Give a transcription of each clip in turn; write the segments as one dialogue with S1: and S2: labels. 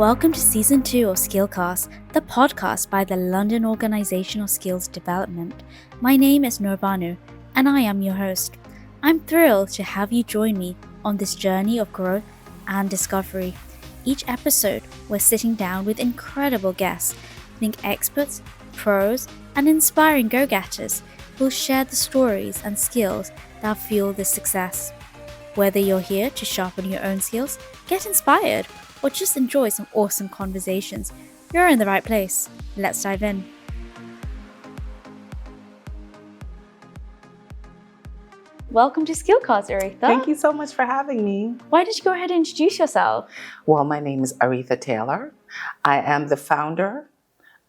S1: Welcome to Season 2 of Skillcast, the podcast by the London Organisational Skills Development. My name is Nurbanu, and I am your host. I'm thrilled to have you join me on this journey of growth and discovery. Each episode, we're sitting down with incredible guests, think experts, pros, and inspiring go-getters who'll share the stories and skills that fuel this success. Whether you're here to sharpen your own skills, get inspired, or just enjoy some awesome conversations, you're in the right place. Let's dive in. Welcome to Skillcast, Aretha.
S2: Thank you so much for having me.
S1: Why don't you go ahead and introduce yourself?
S2: Well, my name is Aretha Taylor. I am the founder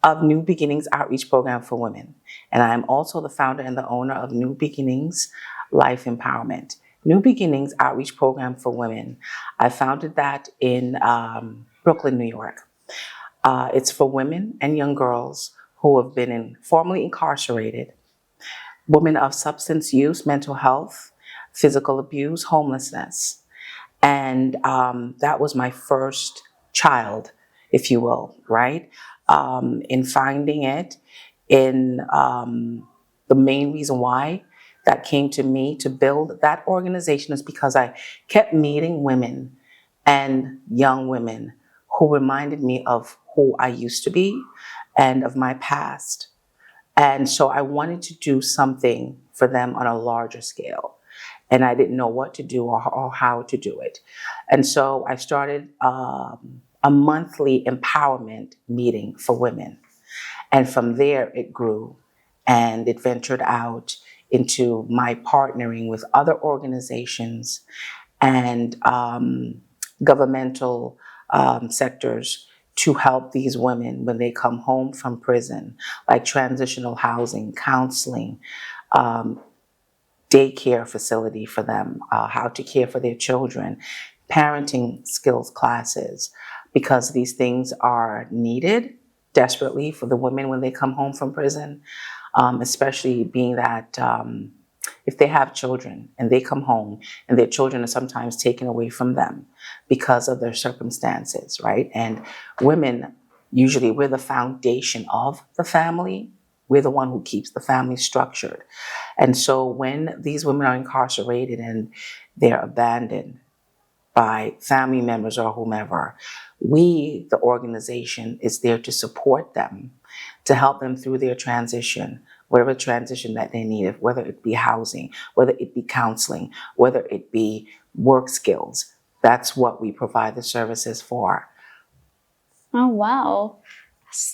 S2: of New Beginnings Outreach Program for Women, and I am also the founder and the owner of New Beginnings Life Empowerment. New Beginnings Outreach Program for Women. I founded that in Brooklyn, New York. It's for women and young girls who have been formerly incarcerated, women of substance use, mental health, physical abuse, homelessness. And that was my first child, if you will, right? In finding it, in the main reason why that came to me to build that organization is because I kept meeting women and young women who reminded me of who I used to be and of my past. And so I wanted to do something for them on a larger scale. And I didn't know what to do or how to do it. And so I started a monthly empowerment meeting for women. And from there it grew and it ventured out into my partnering with other organizations and governmental sectors to help these women when they come home from prison, like transitional housing, counseling, daycare facility for them, how to care for their children, parenting skills classes, because these things are needed desperately for the women when they come home from prison. Especially being that if they have children and they come home and their children are sometimes taken away from them because of their circumstances, right? And women, usually we're the foundation of the family. We're the one who keeps the family structured. And so when these women are incarcerated and they're abandoned by family members or whomever, we, the organization, is there to support them, to help them through their transition, whatever transition that they need, whether it be housing, whether it be counseling, whether it be work skills. That's what we provide the services for.
S1: Oh, wow.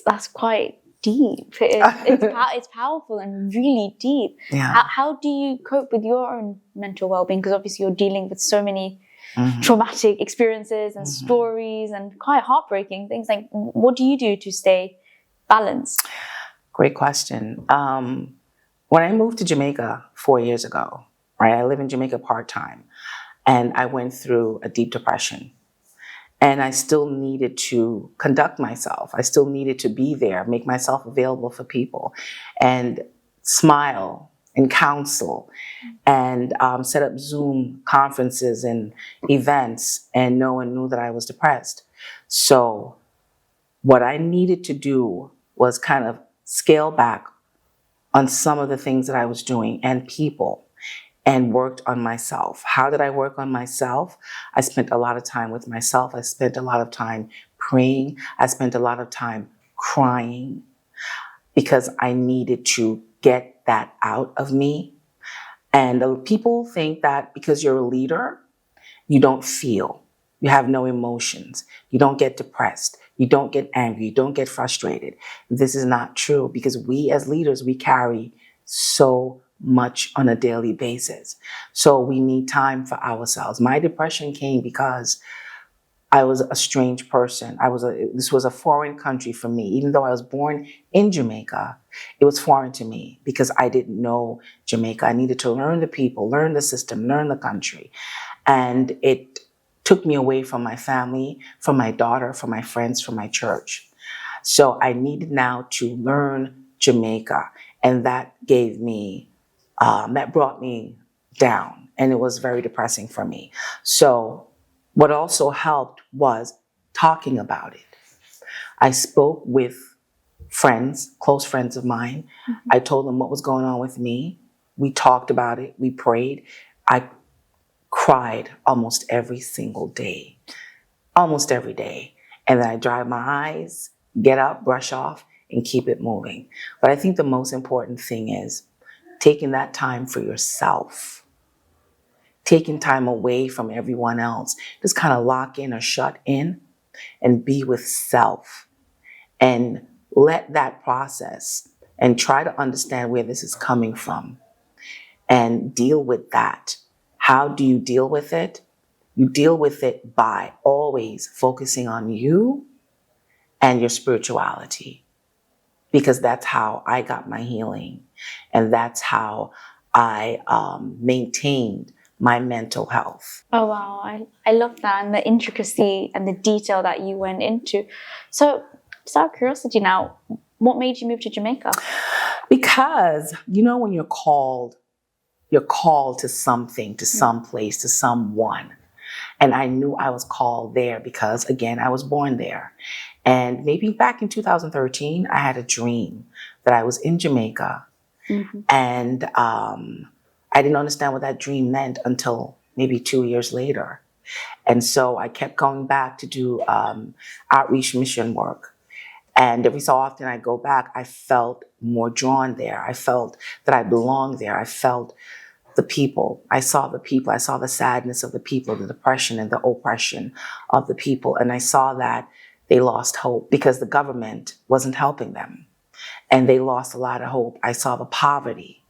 S1: That's quite deep. It's powerful and really deep.
S2: Yeah.
S1: How do you cope with your own mental well-being? Because obviously you're dealing with so many traumatic experiences and stories and quite heartbreaking things. Like, what do you do to stay balanced?
S2: Great question. When I moved to Jamaica 4 years ago, right, I live in Jamaica part-time, and I went through a deep depression. And I still needed to conduct myself. I still needed to be there, make myself available for people, and smile and counsel and set up Zoom conferences and events, and no one knew that I was depressed. So what I needed to do was kind of scale back on some of the things that I was doing and people, and worked on myself. How did I work on myself? I spent a lot of time with myself. I spent a lot of time praying. I spent a lot of time crying because I needed to get that out of me. And people think that because you're a leader, you don't feel. You have no emotions. You don't get depressed. You don't get angry. You don't get frustrated. This is not true, because we as leaders, we carry so much on a daily basis. So we need time for ourselves. My depression came because I was a strange person. This was a foreign country for me. Even though I was born in Jamaica, it was foreign to me because I didn't know Jamaica. I needed to learn the people, learn the system, learn the country. And it took me away from my family, from my daughter, from my friends, from my church. So I needed now to learn Jamaica. And that gave me, that brought me down. And it was very depressing for me. So what also helped was talking about it. I spoke with friends, close friends of mine. I told them what was going on with me. We talked about it. We prayed. I cried almost every single day, almost every day. And then I dry my eyes, get up, brush off, and keep it moving. But I think the most important thing is taking that time for yourself, taking time away from everyone else. Just kind of lock in or shut in and be with self and let that process and try to understand where this is coming from and deal with that. How do you deal with it? You deal with it by always focusing on you and your spirituality, because that's how I got my healing, and that's how I maintained my mental health.
S1: Oh, wow. I love that, and the intricacy and the detail that you went into. So, just out of curiosity now, what made you move to Jamaica?
S2: Because, when you're called to something, to some place, to someone. And I knew I was called there because, again, I was born there. And maybe back in 2013, I had a dream that I was in Jamaica. And I didn't understand what that dream meant until maybe 2 years later. And so I kept going back to do outreach mission work. And every so often I go back, I felt more drawn there. I felt that I belonged there. I felt the people. I saw the people. I saw the sadness of the people, the depression and the oppression of the people. And I saw that they lost hope because the government wasn't helping them. And they lost a lot of hope. I saw the poverty.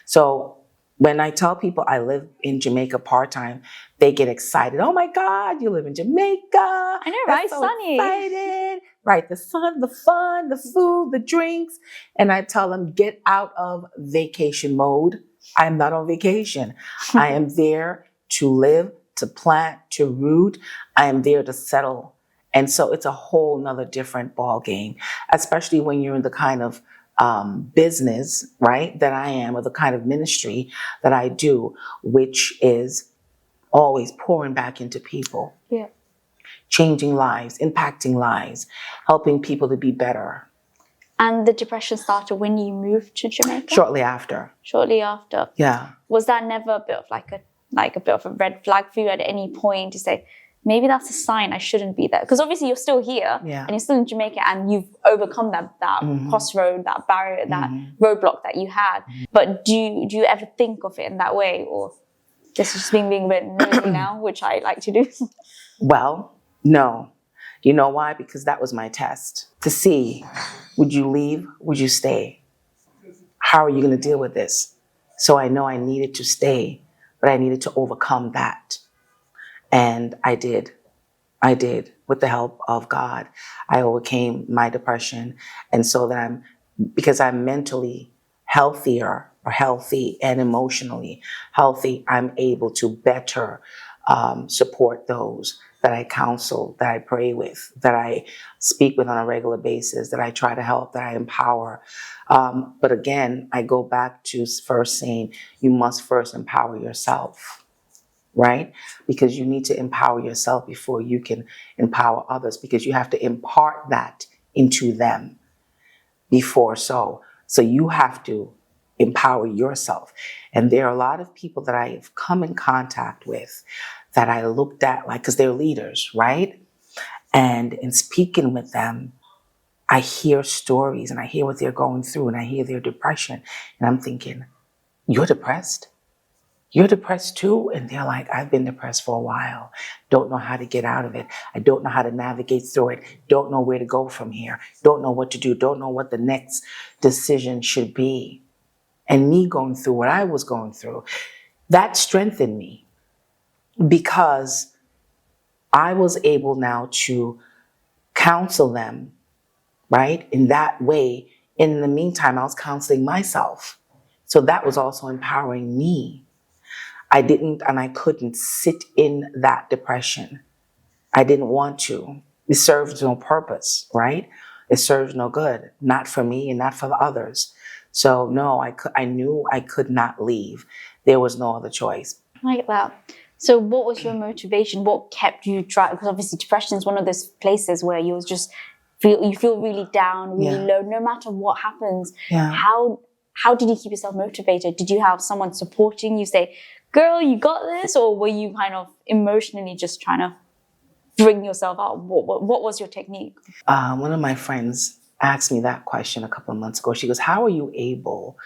S2: So when I tell people I live in Jamaica part-time, they get excited. Oh my God, you live in Jamaica.
S1: I know, right?
S2: So
S1: Sunny.
S2: Excited. Right, the sun, the fun, the food, the drinks. And I tell them, get out of vacation mode. I am not on vacation. I am there to live, to plant, to root. I am there to settle. And so it's a whole nother different ball game, especially when you're in the kind of business, right, that I am, or the kind of ministry that I do, which is always pouring back into people.
S1: Yeah.
S2: Changing lives, impacting lives, helping people to be better.
S1: And the depression started when you moved to Jamaica?
S2: Shortly after.
S1: Shortly after.
S2: Yeah.
S1: Was that never a bit of a bit of a red flag for you at any point to say, maybe that's a sign I shouldn't be there? Because obviously you're still here and you're still in Jamaica and you've overcome that crossroad, that barrier, that roadblock that you had. But do you ever think of it in that way? Or this is just being a bit nosy now, which I like to do?
S2: Well, no. You know why? Because that was my test to see, would you leave? Would you stay? How are you going to deal with this? So I know I needed to stay, but I needed to overcome that. And I did. With the help of God. I overcame my depression. And so that because I'm mentally healthy and emotionally healthy, I'm able to better support those that I counsel, that I pray with, that I speak with on a regular basis, that I try to help, that I empower. But again, I go back to first saying, you must first empower yourself, right? Because you need to empower yourself before you can empower others, because you have to impart that into them before so. So you have to empower yourself. And there are a lot of people that I have come in contact with that I looked at, because they're leaders, right? And in speaking with them, I hear stories and I hear what they're going through and I hear their depression. And I'm thinking, you're depressed? You're depressed too? And they're like, I've been depressed for a while. Don't know how to get out of it. I don't know how to navigate through it. Don't know where to go from here. Don't know what to do. Don't know what the next decision should be. And me going through what I was going through, that strengthened me because I was able now to counsel them, right? In that way. In the meantime, I was counseling myself. So that was also empowering me. I didn't and I couldn't sit in that depression. I didn't want to. It served no purpose, right? It served no good, not for me and not for the others. So no, I knew I could not leave. There was no other choice.
S1: Like that. So what was your motivation? What kept you trying? Because obviously depression is one of those places where you're just feel really down, really
S2: Yeah.
S1: low, no matter what happens.
S2: Yeah.
S1: How did you keep yourself motivated? Did you have someone supporting you, say, girl, you got this? Or were you kind of emotionally just trying to bring yourself out? What was your technique?
S2: One of my friends asked me that question a couple of months ago. She goes, how are you able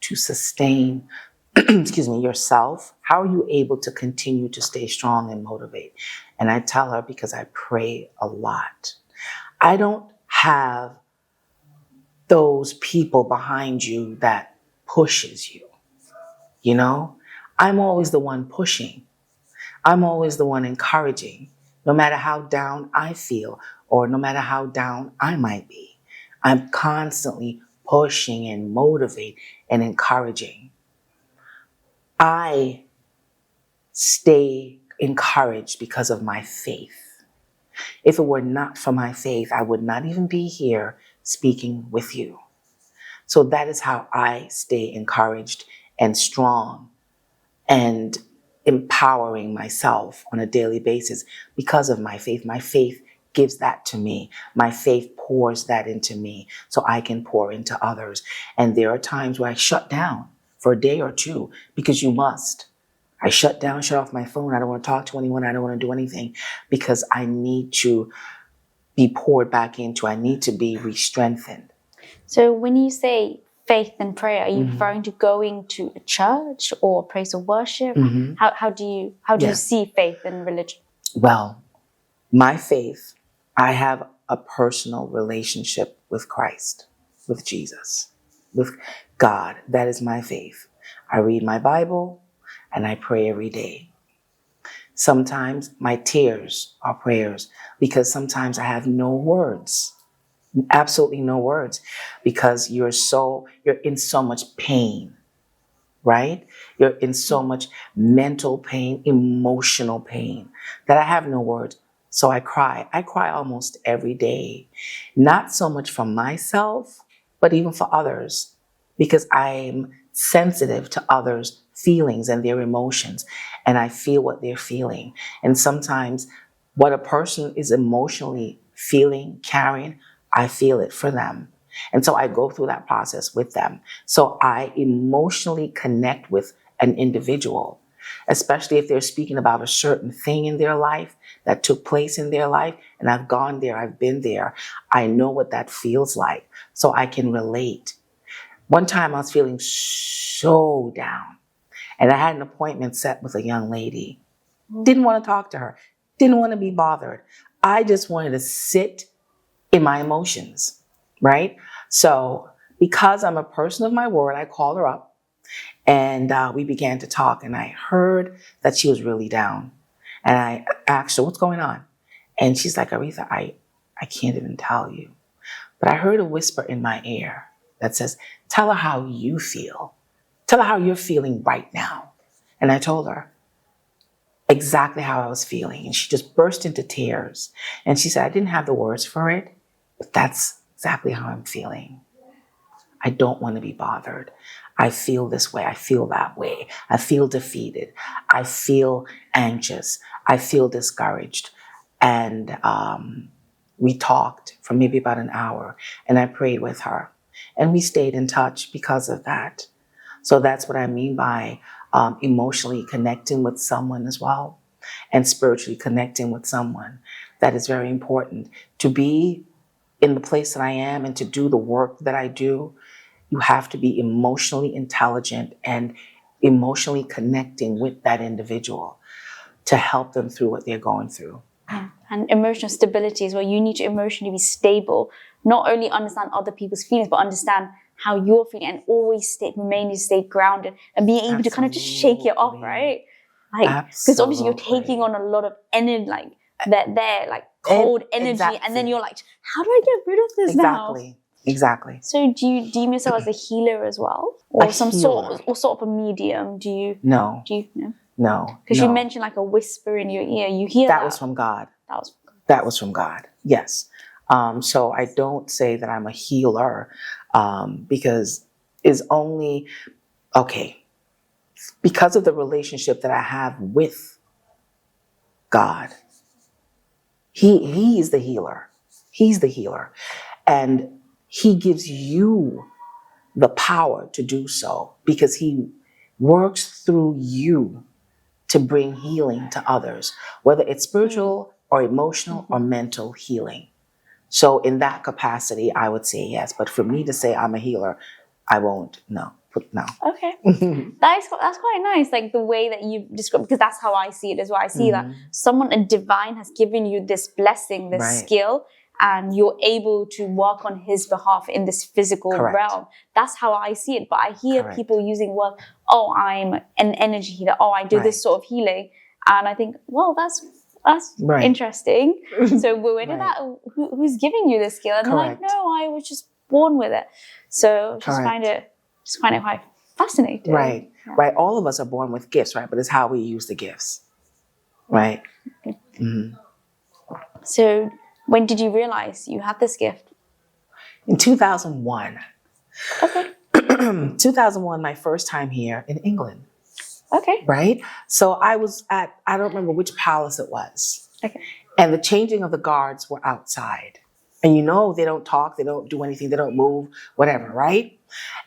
S2: to sustain excuse me, yourself? How are you able to continue to stay strong and motivate? And I tell her, because I pray a lot. I don't have those people behind you that pushes you, you know? I'm always the one pushing. I'm always the one encouraging, no matter how down I feel or no matter how down I might be. I'm constantly pushing and motivating and encouraging. I stay encouraged because of my faith. If it were not for my faith, I would not even be here speaking with you. So that is how I stay encouraged and strong and empowering myself on a daily basis because of my faith. My faith gives that to me. My faith pours that into me so I can pour into others. And there are times where I shut down for a day or two because you must. I shut down, shut off my phone. I don't want to talk to anyone. I don't want to do anything because I need to be poured back into. I need to be re-strengthened.
S1: So when you say faith and prayer, are you referring to going to a church or a place of worship? How do you see faith and religion?
S2: Well, my faith, I have a personal relationship with Christ, with Jesus, with God. That is my faith. I read my Bible and I pray every day. Sometimes my tears are prayers because sometimes I have no words, absolutely no words, because you're in so much pain, right? You're in so much mental pain, emotional pain that I have no words. So I cry. I cry almost every day, not so much for myself, but even for others, because I'm sensitive to others' feelings and their emotions, and I feel what they're feeling. And sometimes what a person is emotionally feeling, carrying, I feel it for them. And so I go through that process with them. So I emotionally connect with an individual, especially if they're speaking about a certain thing in their life that took place in their life. And I've gone there, I've been there. I know what that feels like, so I can relate. One time I was feeling so down and I had an appointment set with a young lady. Didn't want to talk to her, didn't want to be bothered. I just wanted to sit in my emotions, right? So because I'm a person of my word, I called her up and we began to talk, and I heard that she was really down. And I asked her, what's going on? And she's like, Aretha, I can't even tell you. But I heard a whisper in my ear that says, tell her how you feel. Tell her how you're feeling right now. And I told her exactly how I was feeling. And she just burst into tears. And she said, I didn't have the words for it, but that's exactly how I'm feeling. I don't want to be bothered. I feel this way. I feel that way. I feel defeated. I feel anxious. I feel discouraged. And we talked for maybe about an hour, and I prayed with her. And we stayed in touch because of that. So that's what I mean by emotionally connecting with someone as well, and spiritually connecting with someone. That is very important. To be in the place that I am and to do the work that I do, you have to be emotionally intelligent and emotionally connecting with that individual to help them through what they're going through.
S1: Yeah. And emotional stability is where you need to emotionally be stable, not only understand other people's feelings, but understand how you're feeling and always stay grounded and being able to kind of just shake it off, right? Like, because obviously you're taking on a lot of energy, like they're like cold energy, exactly. And then you're like, how do I get rid of this now?
S2: Exactly.
S1: So do you deem yourself as a healer as well, or sort of a medium?
S2: No. No.
S1: Because you mentioned like a whisper in your ear. You hear that?
S2: That was from God. That was from God. Yes. So I don't say that I'm a healer because it's only because of the relationship that I have with God. He is the healer. He's the healer. And he gives you the power to do so because he works through you to bring healing to others, whether it's spiritual or emotional or mental healing. So in that capacity, I would say yes. But for me to say I'm a healer, I won't. No.
S1: Okay. That's quite nice, like the way that you describe, because that's how I see it as well. I see that someone, a divine, has given you this blessing, this skill, and you're able to work on his behalf in this physical realm. That's how I see it. But I hear people using, well, oh, I'm an energy healer. Oh, I do this sort of healing. And I think, well, that's interesting. So where did that, who's giving you this skill? And they're like, no, I was just born with it. So just find it quite fascinating.
S2: Right. All of us are born with gifts, right? But it's how we use the gifts, right?
S1: So when did you realize you had this gift?
S2: In 2001.
S1: Okay.
S2: 2001, my first time here in England.
S1: Okay.
S2: Right? So I was at, I don't remember which palace it was.
S1: Okay.
S2: And the changing of the guards were outside. And they don't talk, they don't do anything, they don't move, whatever, right?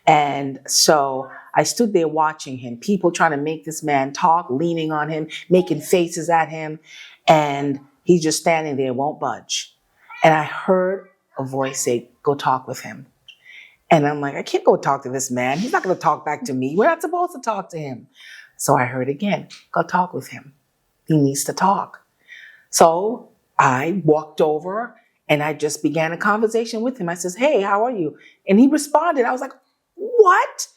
S2: And so I stood there watching him, people trying to make this man talk, leaning on him, making faces at him. And he's just standing there, won't budge. And I heard a voice say, go talk with him. And I'm like, I can't go talk to this man. He's not going to talk back to me. We're not supposed to talk to him. So I heard again, go talk with him. He needs to talk. So I walked over and I just began a conversation with him. I says, hey, how are you? And he responded. I was like, what?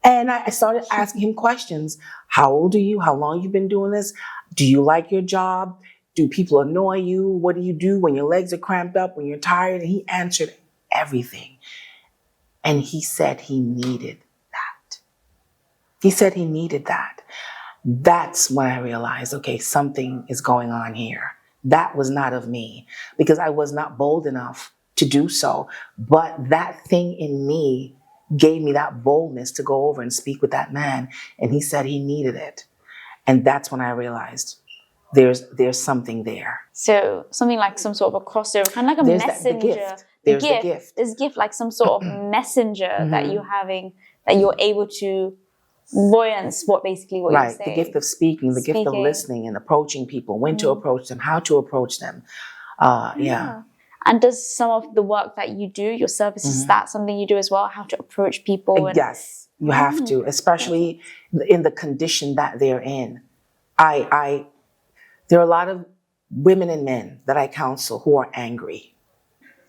S2: And I started asking him questions. How old are you? How long you been doing this? Do you like your job? Do people annoy you? What do you do when your legs are cramped up, when you're tired? And he answered everything. And he said he needed that. He said he needed that. That's when I realized, okay, something is going on here. That was not of me because I was not bold enough to do so. But that thing in me gave me that boldness to go over and speak with that man. And he said he needed it. And that's when I realized there's something there.
S1: So something like some sort of a crossover, kind of like a messenger.
S2: There's the gift.
S1: There's a gift, like some sort of messenger that you're having, that you're able to voyance what you're saying.
S2: Right, the gift of speaking, the gift of listening and approaching people, when to approach them, how to approach them. Yeah.
S1: And does some of the work that you do, your services, is that something you do as well? How to approach people?
S2: Yes, you have to, especially in the condition that they're in. There are a lot of women and men that I counsel who are angry,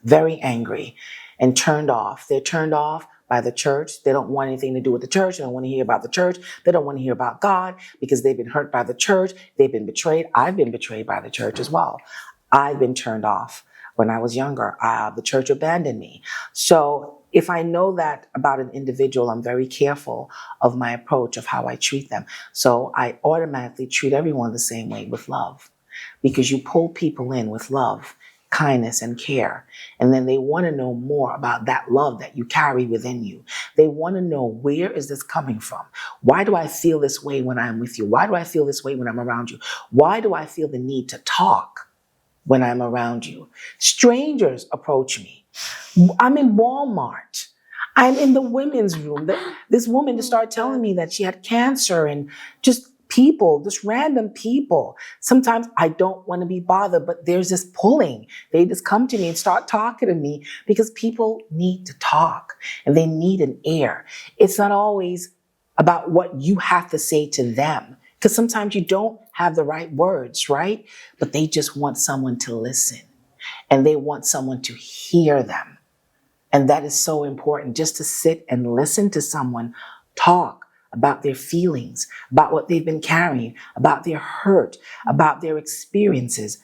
S2: very angry, and turned off. They're turned off by the church. They don't want anything to do with the church. They don't want to hear about the church. They don't want to hear about God because they've been hurt by the church. They've been betrayed. I've been betrayed by the church as well. I've been turned off when I was younger. The church abandoned me. So if I know that about an individual, I'm very careful of my approach of how I treat them. So I automatically treat everyone the same way, with love, because you pull people in with love, kindness, and care. And then they want to know more about that love that you carry within you. They want to know, where is this coming from? Why do I feel this way when I'm with you? Why do I feel this way when I'm around you? Why do I feel the need to talk when I'm around you? Strangers approach me. I'm in Walmart. I'm in the women's room. This woman just started telling me that she had cancer, and just people, just random people. Sometimes I don't want to be bothered, but there's this pulling. They just come to me and start talking to me because people need to talk and they need an ear. It's not always about what you have to say to them, because sometimes you don't have the right words, right? But they just want someone to listen, and they want someone to hear them. And that is so important, just to sit and listen to someone talk about their feelings, about what they've been carrying, about their hurt, about their experiences.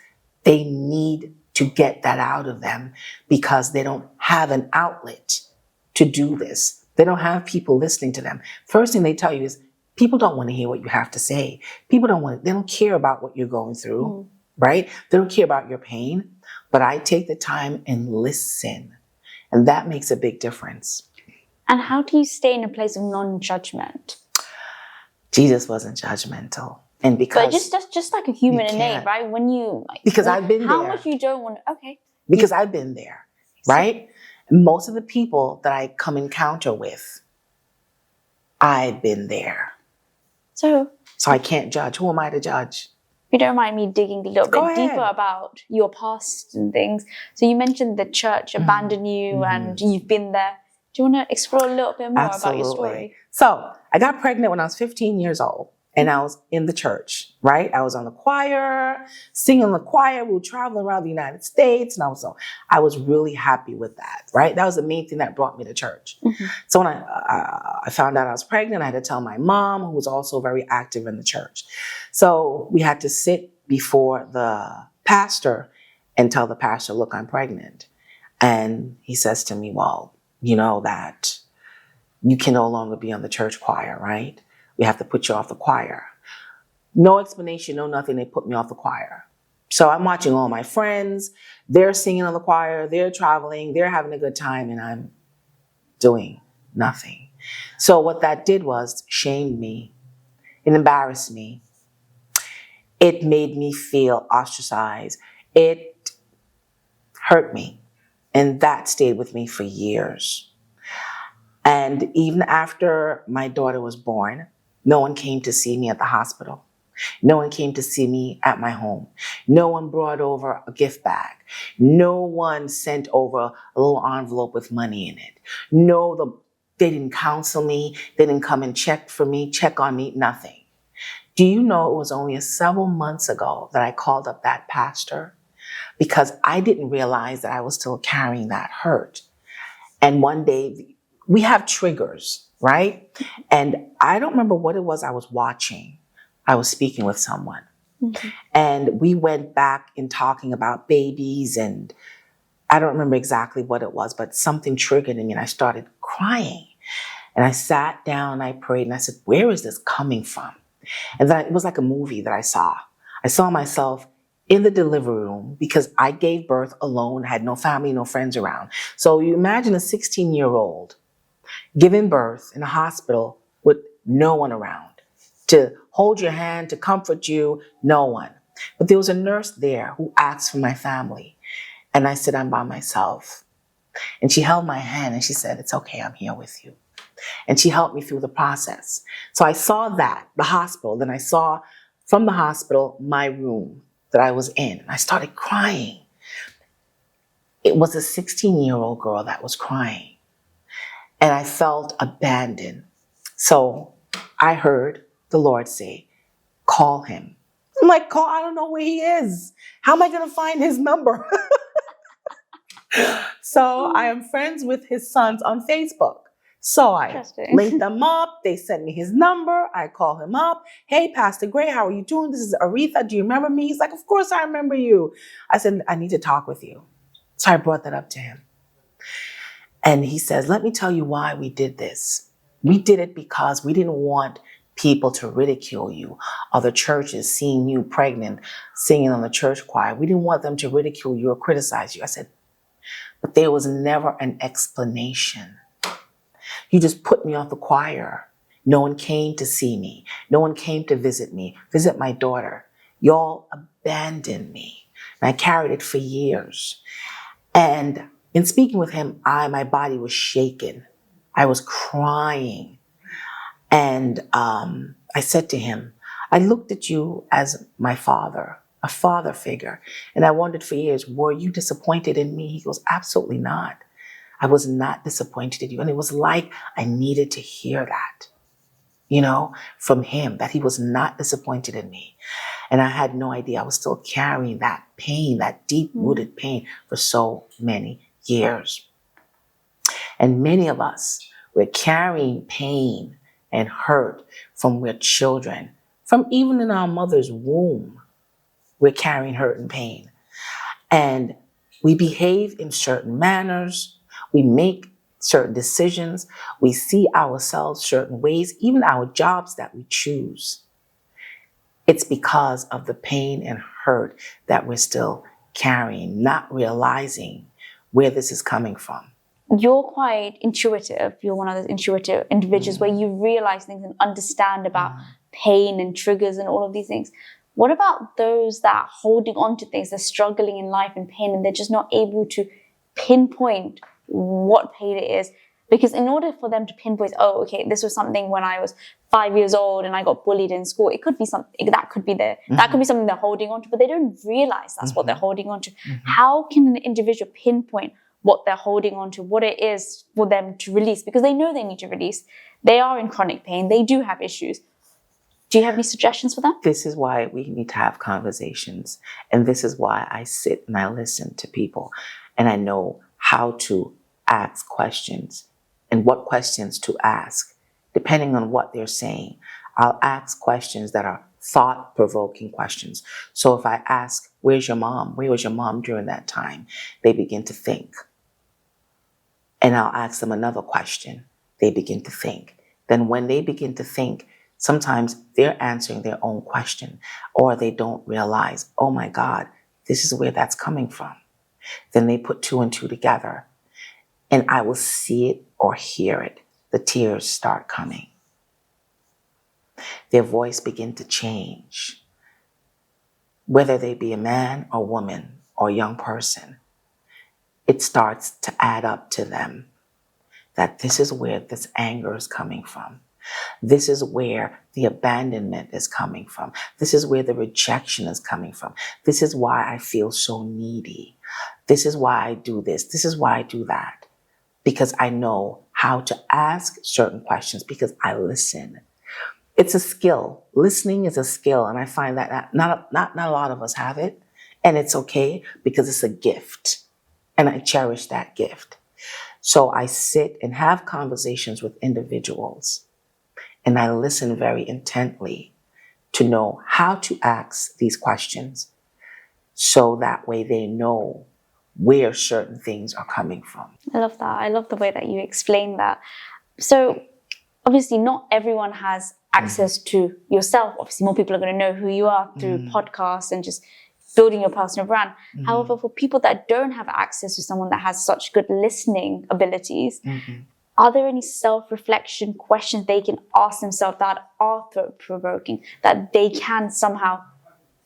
S2: They need to get that out of them because they don't have an outlet to do this. They don't have people listening to them. First thing they tell you is, people don't want to hear what you have to say. They don't care about what you're going through, right? They don't care about your pain. But I take the time and listen. And that makes a big difference.
S1: And how do you stay in a place of non-judgment?
S2: Jesus wasn't judgmental. And because...
S1: But just like a human innate, right? When you...
S2: Because I've been
S1: how
S2: there.
S1: much you don't want... Okay.
S2: because I've been there, right? Most of the people that I come encounter with, I've been there.
S1: So
S2: I can't judge. Who am I to judge?
S1: If you don't mind me digging a little
S2: Go
S1: bit deeper
S2: ahead.
S1: about your past and things. So you mentioned the church abandoned you and you've been there. Do you want to explore a little bit more about your story?
S2: So I got pregnant when I was 15 years old and I was in the church, right? I was on the choir, singing in the choir. We were traveling around the United States and I was really happy with that, right? That was the main thing that brought me to church. So when I found out I was pregnant, I had to tell my mom, who was also very active in the church. So we had to sit before the pastor and tell the pastor, look, I'm pregnant. And he says to me, well, you know that you can no longer be on the church choir, right? We have to put you off the choir. No explanation, no nothing. They put me off the choir. So I'm watching all my friends. They're singing on the choir. They're traveling. They're having a good time. And I'm doing nothing. So what that did was shamed me. It embarrassed me. It made me feel ostracized. It hurt me. And that stayed with me for years. And even after my daughter was born, no one came to see me at the hospital. No one came to see me at my home. No one brought over a gift bag. No one sent over a little envelope with money in it. They didn't counsel me. They didn't come and check on me, nothing. Do you know it was only several months ago that I called up that pastor because I didn't realize that I was still carrying that hurt. And one day, we have triggers, right? And I don't remember what it was I was watching. I was speaking with someone. And we went back in talking about babies, and I don't remember exactly what it was, but something triggered in me and I started crying. And I sat down, I prayed, and I said, where is this coming from? And then it was like a movie that I saw. I saw myself in the delivery room because I gave birth alone, had no family, no friends around. So you imagine a 16-year-old giving birth in a hospital with no one around to hold your hand, to comfort you, no one. But there was a nurse there who asked for my family. And I said, I'm by myself. And she held my hand and she said, it's okay, I'm here with you. And she helped me through the process. So I saw that, the hospital, then I saw from the hospital my room that I was in. And I started crying. It was a 16-year-old girl that was crying. And I felt abandoned. So I heard the Lord say, call him. I'm like, I don't know where he is. How am I going to find his number? So I am friends with his sons on Facebook. So I linked them up. They sent me his number. I call him up. Hey, Pastor Gray, how are you doing? This is Aretha. Do you remember me? He's like, of course I remember you. I said, I need to talk with you. So I brought that up to him. And he says, let me tell you why we did this. We did it because we didn't want people to ridicule you. Other churches seeing you pregnant, singing on the church choir. We didn't want them to ridicule you or criticize you. I said, but there was never an explanation. You just put me off the choir. No one came to see me. No one came to visit my daughter. Y'all abandoned me. And I carried it for years. And in speaking with him, my body was shaken. I was crying. And I said to him, I looked at you as my father, a father figure. And I wondered for years, were you disappointed in me? He goes, absolutely not. I was not disappointed in you. And it was like I needed to hear that, from him, that he was not disappointed in me. And I had no idea. I was still carrying that pain, that deep-rooted pain for so many years. And many of us, we're carrying pain and hurt from we're children, from even in our mother's womb, we're carrying hurt and pain. And we behave in certain manners. We make certain decisions. We see ourselves certain ways, even our jobs that we choose. It's because of the pain and hurt that we're still carrying, not realizing where this is coming from.
S1: You're quite intuitive. You're one of those intuitive individuals where you realize things and understand about pain and triggers and all of these things.
S3: What about those that are holding on to things, they're struggling in life and pain, and they're just not able to pinpoint what pain it is? Because in order for them to pinpoint, oh, okay, this was something when I was 5 years old and I got bullied in school, it could be something that could be that could be something they're holding on to, but they don't realize that's what they're holding on to. How can an individual pinpoint what they're holding on to, what it is for them to release? Because they know they need to release. They are in chronic pain. They do have issues. Do you have any suggestions for them?
S2: This is why we need to have conversations. And this is why I sit and I listen to people. And I know how to ask questions and what questions to ask, depending on what they're saying. I'll ask questions that are thought-provoking questions. So if I ask, where's your mom? Where was your mom during that time? They begin to think. And I'll ask them another question. They begin to think. Then when they begin to think, sometimes they're answering their own question, or they don't realize, oh my God, this is where that's coming from. Then they put two and two together, and I will see it or hear it. The tears start coming. Their voice begin to change. Whether they be a man or woman or a young person, it starts to add up to them that this is where this anger is coming from. This is where the abandonment is coming from. This is where the rejection is coming from. This is why I feel so needy. This is why I do this. This is why I do that. Because I know how to ask certain questions, because I listen. It's a skill. Listening is a skill. And I find that not a lot of us have it. And it's okay, because it's a gift. And I cherish that gift. So I sit and have conversations with individuals. And I listen very intently to know how to ask these questions, so that way they know where certain things are coming from.
S3: I love that. I love the way that you explain that. So obviously not everyone has access to yourself. Obviously more people are going to know who you are through podcasts and just building your personal brand. However, for people that don't have access to someone that has such good listening abilities, are there any self-reflection questions they can ask themselves that are thought-provoking, that they can somehow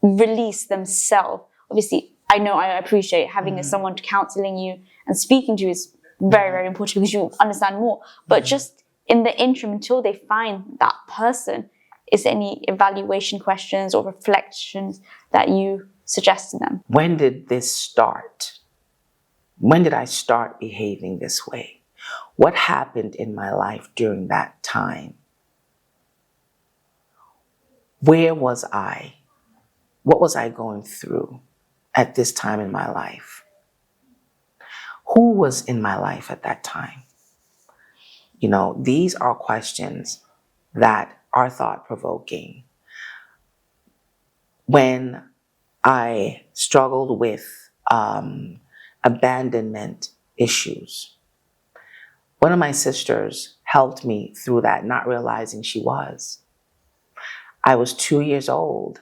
S3: release themselves? Obviously, I know I appreciate having someone counseling you and speaking to you is very, very important, because you understand more. But just in the interim, until they find that person, is there any evaluation questions or reflections that you suggest to them?
S2: When did this start? When did I start behaving this way? What happened in my life during that time? Where was I? What was I going through at this time in my life? Who was in my life at that time? You know, these are questions that are thought-provoking. When I struggled with abandonment issues, one of my sisters helped me through that, not realizing she was. I was 2 years old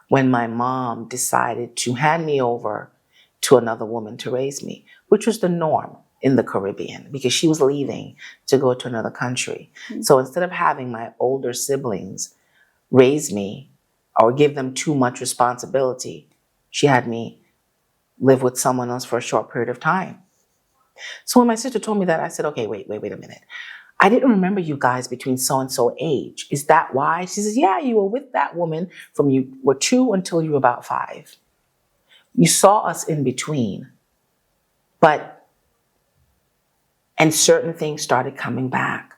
S2: when my mom decided to hand me over to another woman to raise me, which was the norm in the Caribbean, because she was leaving to go to another country. So instead of having my older siblings raise me or give them too much responsibility, she had me live with someone else for a short period of time. So when my sister told me that, I said, okay, wait a minute. I didn't remember you guys between so-and-so age. Is that why? She says, yeah, you were with that woman from you were 2 until you were about 5. You saw us in between. And certain things started coming back.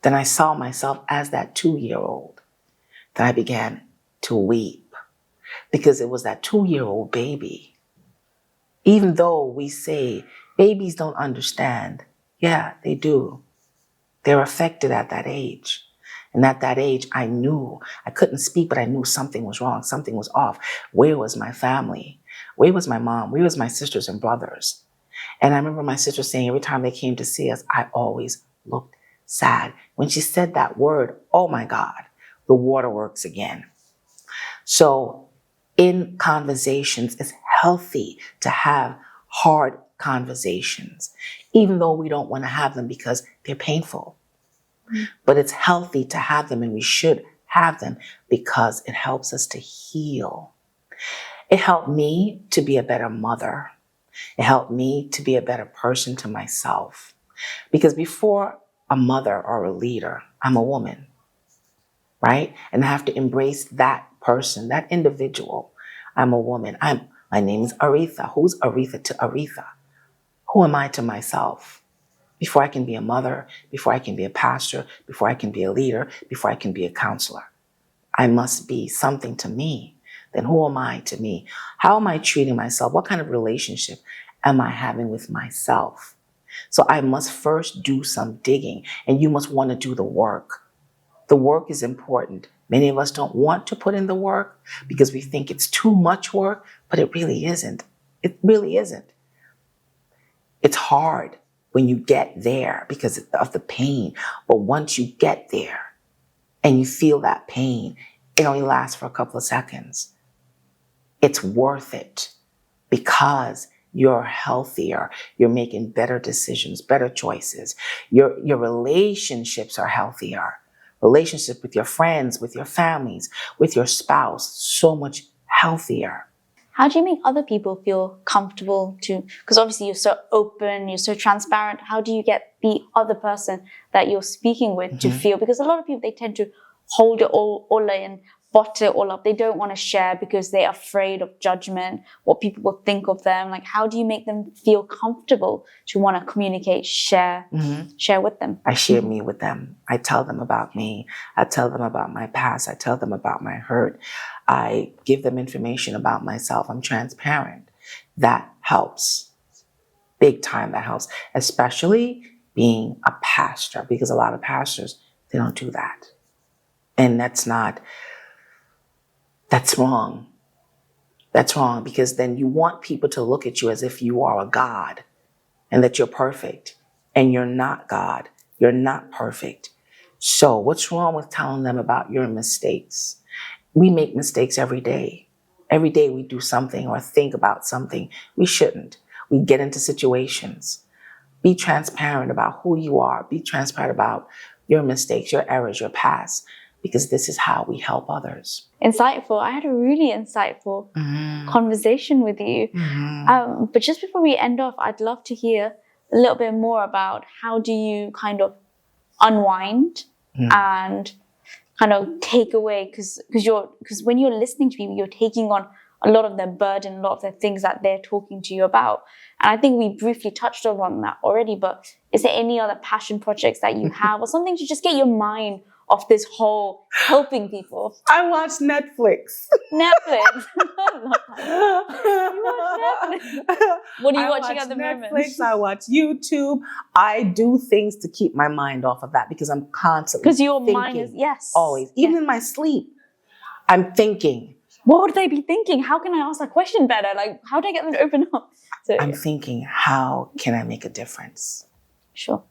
S2: Then I saw myself as that 2-year-old. Then I began to weep, because it was that 2-year-old baby. Even though we say babies don't understand, yeah, they do. They're affected at that age. And at that age, I knew, I couldn't speak, but I knew something was wrong, something was off. Where was my family? Where was my mom? Where was my sisters and brothers? And I remember my sister saying every time they came to see us, I always looked sad. When she said that word, oh my God, the waterworks again. So in conversations, it's healthy to have hard conversations, even though we don't want to have them because they're painful. But it's healthy to have them, and we should have them because it helps us to heal. It helped me to be a better mother. It helped me to be a better person to myself. Because before a mother or a leader, I'm a woman, right? And I have to embrace that person, that individual. I'm a woman. My name is Aretha. Who's Aretha to Aretha? Who am I to myself? Before I can be a mother, before I can be a pastor, before I can be a leader, before I can be a counselor, I must be something to me. Then who am I to me? How am I treating myself? What kind of relationship am I having with myself? So I must first do some digging, and you must want to do the work. The work is important. Many of us don't want to put in the work because we think it's too much work, but it really isn't. It really isn't. It's hard when you get there because of the pain. But once you get there and you feel that pain, it only lasts for a couple of seconds. It's worth it because you're healthier. You're making better decisions, better choices. Your relationships are healthier. Relationship with your friends, with your families, with your spouse, so much healthier.
S3: How do you make other people feel comfortable to, because obviously you're so open, you're so transparent. How do you get the other person that you're speaking with to feel? Because a lot of people, they tend to hold it all in, bottle it all up. They don't want to share because they're afraid of judgment, what people will think of them. Like, how do you make them feel comfortable to want to communicate, share with them?
S2: I share me with them. I tell them about me. I tell them about my past. I tell them about my hurt. I give them information about myself. I'm transparent. That helps. Big time, that helps. Especially being a pastor, because a lot of pastors, they don't do that. And that's wrong. That's wrong, because then you want people to look at you as if you are a God and that you're perfect. And you're not God. You're not perfect. So what's wrong with telling them about your mistakes? We make mistakes every day. Every day we do something or think about something we shouldn't. We get into situations. Be transparent about who you are. Be transparent about your mistakes, your errors, your past, because this is how we help others.
S3: Insightful. I had a really insightful conversation with you. But just before we end off, I'd love to hear a little bit more about how do you kind of unwind and kind of take away, because when you're listening to people, you're taking on a lot of their burden, a lot of the things that they're talking to you about. And I think we briefly touched on that already, but is there any other passion projects that you have or something to just get your mind off this whole helping people?
S2: I watch Netflix.
S3: Netflix. You watch Netflix. What are you watching at the moment?
S2: Netflix, I watch YouTube. I do things to keep my mind off of that because I'm constantly
S3: Because your
S2: thinking,
S3: mind is, yes.
S2: always. Even in my sleep, I'm thinking.
S3: What would they be thinking? How can I ask that question better? Like, how do I get them to open up? So,
S2: I'm thinking, how can I make a difference?
S3: Sure.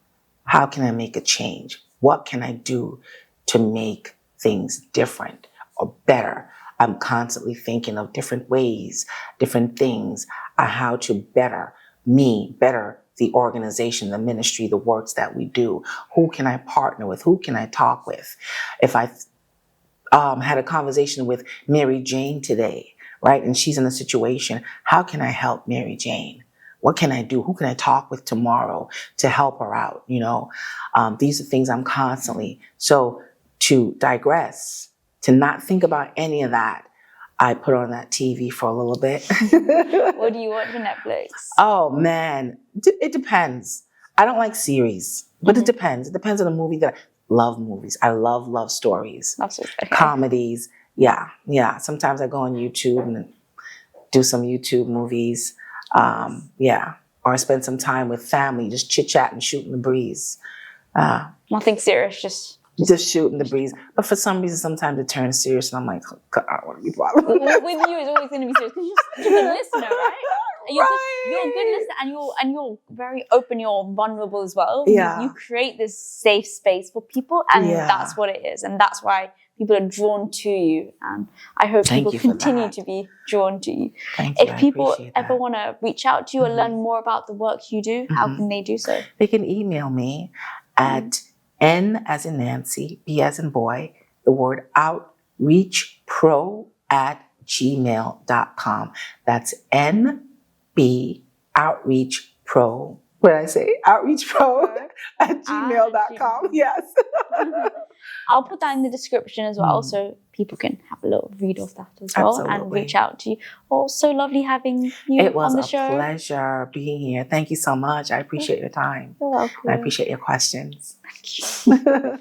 S2: How can I make a change? What can I do to make things different or better? I'm constantly thinking of different ways, different things on how to better me, better the organization, the ministry, the works that we do. Who can I partner with? Who can I talk with? If I had a conversation with Mary Jane today, right? And she's in a situation. How can I help Mary Jane? What can I do? Who can I talk with tomorrow to help her out? These are things I'm constantly. So to digress, to not think about any of that, I put on that TV for a little bit.
S3: What do you watch on Netflix?
S2: Oh, man. It depends. I don't like series, but it depends. It depends on the movie that I love movies. I love stories.
S3: Love stories. Okay.
S2: Comedies. Yeah. Sometimes I go on YouTube and do some YouTube movies. Or I spend some time with family, just chit-chatting, shooting the breeze.
S3: Nothing serious, just
S2: shooting the breeze. But for some reason, sometimes it turns serious, and I'm like, God, I don't want to be bothered.
S3: With you, it's always going to be serious because you're such a good listener, right? You're a good listener, and you're very open. You're vulnerable as well.
S2: Yeah.
S3: You create this safe space for people, and that's what it is, and that's why people are drawn to you. And I hope people continue to be drawn to you.
S2: Thank you.
S3: If people ever want to reach out to you or learn more about the work you do, how can they do so?
S2: They can email me at N as in Nancy, B as in boy, the word outreachpro@gmail.com. That's NB outreachpro. What did I say? Outreachpro@gmail.com. Yes.
S3: I'll put that in the description as well, so people can have a little read of that as well.
S2: Absolutely.
S3: And reach out to you. Oh, so lovely having you
S2: It was
S3: on the
S2: a
S3: show.
S2: pleasure being here. Thank you so much. I appreciate your time.
S3: You're welcome.
S2: I appreciate your questions.
S3: Thank you.